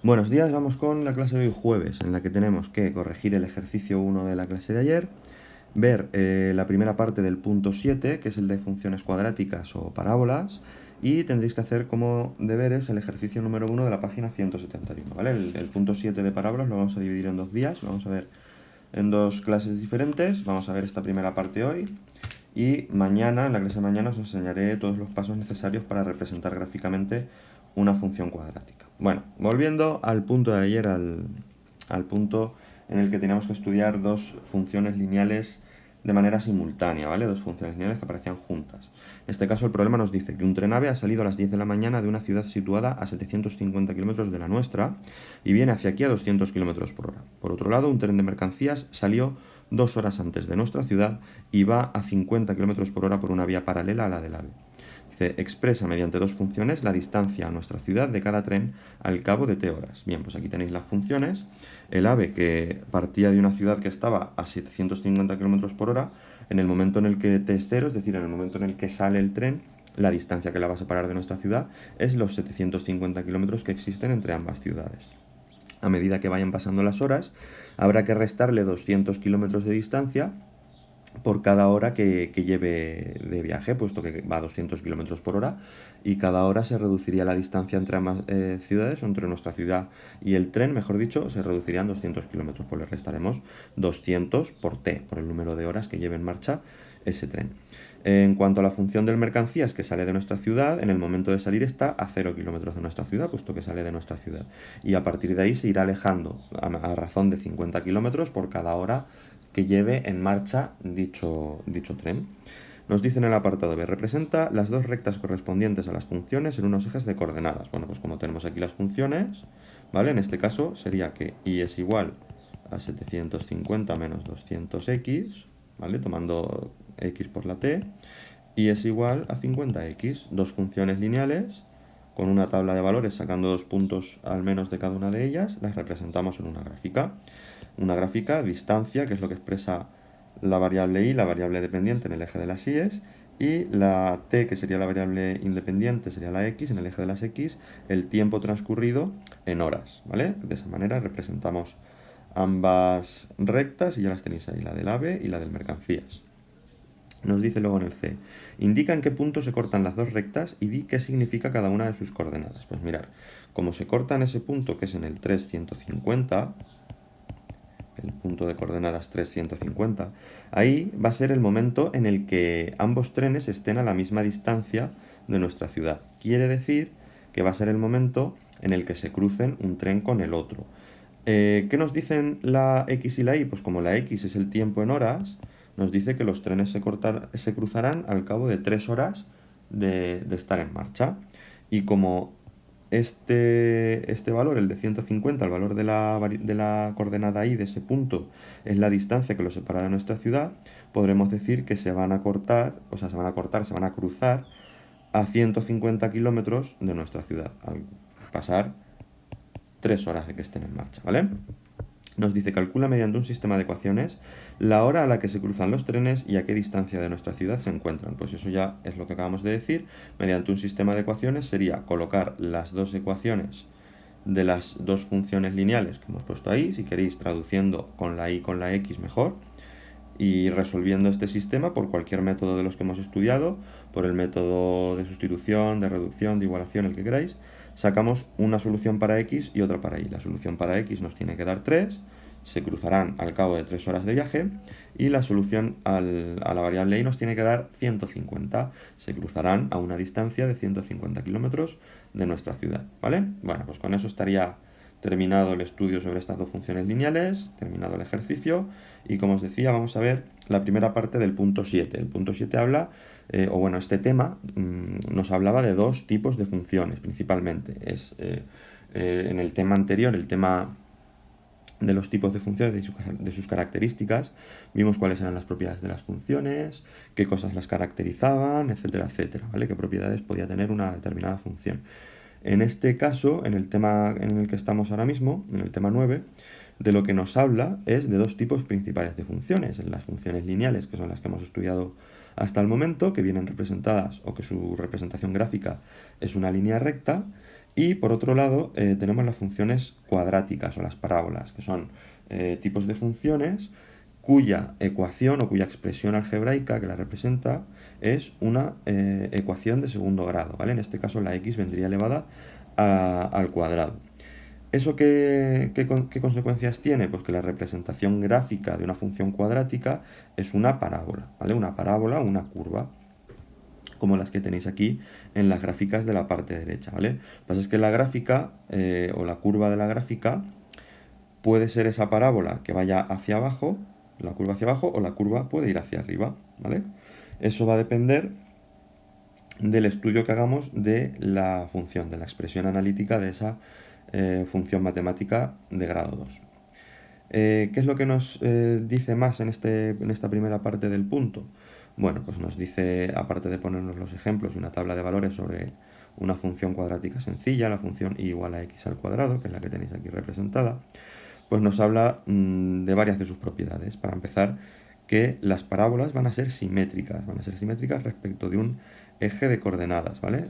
Buenos días, vamos con la clase de hoy jueves, en la que tenemos que corregir el ejercicio 1 de la clase de ayer, ver la primera parte del punto 7, que es el de funciones cuadráticas o parábolas, y tendréis que hacer como deberes el ejercicio número 1 de la página 171, ¿vale? El punto 7 de parábolas lo vamos a dividir en 2 días, lo vamos a ver en 2 clases diferentes. Vamos a ver esta primera parte hoy y mañana, en la clase de mañana, os enseñaré todos los pasos necesarios para representar gráficamente una función cuadrática. Bueno, volviendo al punto de ayer, al punto en el que teníamos que estudiar dos funciones lineales de manera simultánea, ¿vale? Dos funciones lineales que aparecían juntas. En este caso el problema nos dice que un tren AVE ha salido a las 10 de la mañana de una ciudad situada a 750 kilómetros de la nuestra y viene hacia aquí a 200 kilómetros por hora. Por otro lado, un tren de mercancías salió 2 horas antes de nuestra ciudad y va a 50 kilómetros por hora por una vía paralela a la del AVE. Dice, expresa mediante dos funciones la distancia a nuestra ciudad de cada tren al cabo de t horas. Bien, pues aquí tenéis las funciones. El AVE, que partía de una ciudad que estaba a 750 kilómetros por hora, en el momento en el que t es cero, es decir, en el momento en el que sale el tren, la distancia que la va a separar de nuestra ciudad es los 750 kilómetros que existen entre ambas ciudades. A medida que vayan pasando las horas, habrá que restarle 200 kilómetros de distancia por cada hora que lleve de viaje, puesto que va a 200 kilómetros por hora, y cada hora se reduciría la distancia entre ambas ciudades, o entre nuestra ciudad y el tren, mejor dicho, se reducirían 200 kilómetros, pues le restaremos 200 por t, por el número de horas que lleve en marcha ese tren. En cuanto a la función del mercancías que sale de nuestra ciudad, en el momento de salir está a 0 kilómetros de nuestra ciudad, puesto que sale de nuestra ciudad. Y a partir de ahí se irá alejando a razón de 50 kilómetros por cada hora que lleve en marcha dicho tren. Nos dice en el apartado B, representa las dos rectas correspondientes a las funciones en unos ejes de coordenadas. Bueno, pues como tenemos aquí las funciones, ¿vale? En este caso sería que y es igual a 750 menos 200x, ¿vale? Tomando x por la t, y es igual a 50x, dos funciones lineales con una tabla de valores sacando 2 puntos al menos de cada una de ellas, las representamos en una gráfica. Una gráfica, distancia, que es lo que expresa la variable y, la variable dependiente en el eje de las y's, y la t, que sería la variable independiente, sería la x en el eje de las x, el tiempo transcurrido en horas, ¿vale? De esa manera representamos ambas rectas y ya las tenéis ahí, la del AVE y la del mercancías. Nos dice luego en el C, indica en qué punto se cortan las dos rectas y di qué significa cada una de sus coordenadas. Pues mirar, como se corta en ese punto, que es en el 3,150, el punto de coordenadas 3,150, ahí va a ser el momento en el que ambos trenes estén a la misma distancia de nuestra ciudad. Quiere decir que va a ser el momento en el que se crucen un tren con el otro. ¿Qué nos dicen la X y la Y? Pues como la X es el tiempo en horas, nos dice que los trenes se cruzarán al cabo de 3 horas de estar en marcha. Y como este valor, el de 150, el valor de la coordenada Y de ese punto, es la distancia que lo separa de nuestra ciudad, podremos decir que se van a cortar, se van a cruzar a 150 kilómetros de nuestra ciudad, al pasar 3 horas de que estén en marcha, ¿vale? Nos dice, calcula mediante un sistema de ecuaciones la hora a la que se cruzan los trenes y a qué distancia de nuestra ciudad se encuentran. Pues eso ya es lo que acabamos de decir. Mediante un sistema de ecuaciones sería colocar las dos ecuaciones de las dos funciones lineales que hemos puesto ahí, si queréis traduciendo con la y con la x mejor, y resolviendo este sistema por cualquier método de los que hemos estudiado, por el método de sustitución, de reducción, de igualación, el que queráis, sacamos una solución para x y otra para y. La solución para x nos tiene que dar 3, se cruzarán al cabo de 3 horas de viaje, y la solución a la variable y nos tiene que dar 150, se cruzarán a una distancia de 150 kilómetros de nuestra ciudad, ¿vale? Bueno, pues con eso estaría terminado el estudio sobre estas dos funciones lineales, terminado el ejercicio, y como os decía, vamos a ver la primera parte del punto 7. El punto 7 habla, este tema nos hablaba de dos tipos de funciones principalmente. En el tema anterior, el tema de los tipos de funciones, de sus características, vimos cuáles eran las propiedades de las funciones, qué cosas las caracterizaban, etcétera, etcétera, ¿vale? Qué propiedades podía tener una determinada función. En este caso, en el tema en el que estamos ahora mismo, en el tema 9, de lo que nos habla es de dos tipos principales de funciones. Las funciones lineales, que son las que hemos estudiado hasta el momento, que vienen representadas o que su representación gráfica es una línea recta, Y por otro lado tenemos las funciones cuadráticas o las parábolas, que son tipos de funciones cuya ecuación o cuya expresión algebraica que la representa es una ecuación de segundo grado, ¿vale? En este caso la x vendría elevada al cuadrado. ¿Eso qué consecuencias tiene? Pues que la representación gráfica de una función cuadrática es una parábola, ¿vale? Una parábola o una curva, como las que tenéis aquí en las gráficas de la parte derecha, ¿vale? Lo que pasa es que la gráfica o la curva de la gráfica puede ser esa parábola que vaya hacia abajo, la curva hacia abajo, o la curva puede ir hacia arriba, ¿vale? Eso va a depender del estudio que hagamos de la función, de la expresión analítica de esa función matemática de grado 2. ¿Qué es lo que nos dice más en esta primera parte del punto? Bueno, pues nos dice, aparte de ponernos los ejemplos y una tabla de valores sobre una función cuadrática sencilla, la función y igual a x al cuadrado, que es la que tenéis aquí representada, pues nos habla de varias de sus propiedades. Para empezar, que las parábolas van a ser simétricas respecto de un eje de coordenadas, ¿vale?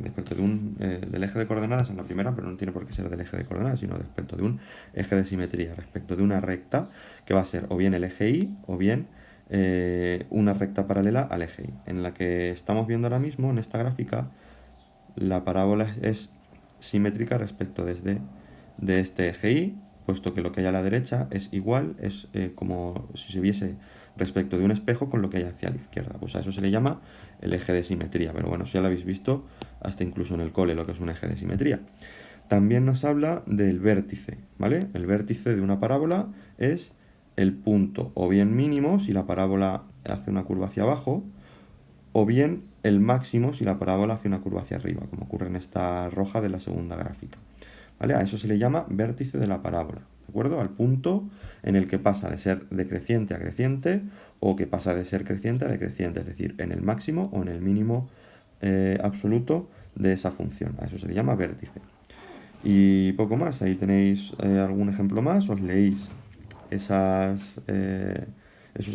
Respecto del eje de coordenadas en la primera, pero no tiene por qué ser del eje de coordenadas, sino respecto de un eje de simetría, respecto de una recta que va a ser o bien el eje Y o bien una recta paralela al eje Y. En la que estamos viendo ahora mismo, en esta gráfica, la parábola es simétrica respecto de este eje Y, puesto que lo que hay a la derecha es igual, es como si se viese respecto de un espejo con lo que hay hacia la izquierda. Pues a eso se le llama el eje de simetría, pero bueno, si ya lo habéis visto hasta incluso en el cole lo que es un eje de simetría. También nos habla del vértice, ¿vale? El vértice de una parábola es el punto o bien mínimo si la parábola hace una curva hacia abajo, o bien el máximo si la parábola hace una curva hacia arriba, como ocurre en esta roja de la segunda gráfica. ¿Vale? A eso se le llama vértice de la parábola, ¿de acuerdo? Al punto en el que pasa de ser decreciente a creciente o que pasa de ser creciente a decreciente, es decir, en el máximo o en el mínimo absoluto de esa función. A eso se le llama vértice. Y poco más, ahí tenéis algún ejemplo más, os leéis esos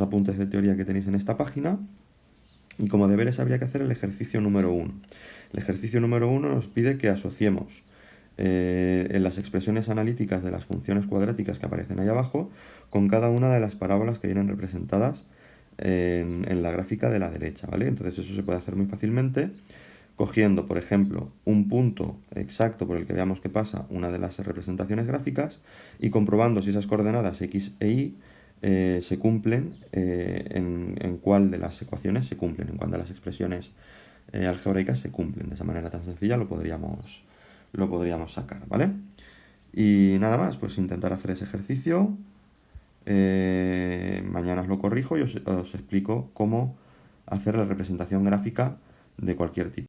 apuntes de teoría que tenéis en esta página. Y como deberes habría que hacer el ejercicio número 1. El ejercicio número 1 nos pide que asociemos en las expresiones analíticas de las funciones cuadráticas que aparecen ahí abajo con cada una de las parábolas que vienen representadas en la gráfica de la derecha, ¿vale? Entonces eso se puede hacer muy fácilmente cogiendo, por ejemplo, un punto exacto por el que veamos que pasa una de las representaciones gráficas y comprobando si esas coordenadas x e y se cumplen, en cuál de las ecuaciones se cumplen, en cuál de las expresiones algebraicas se cumplen. De esa manera tan sencilla lo podríamos sacar, ¿vale? Y nada más, pues intentar hacer ese ejercicio. Mañana os lo corrijo y os explico cómo hacer la representación gráfica de cualquier tipo.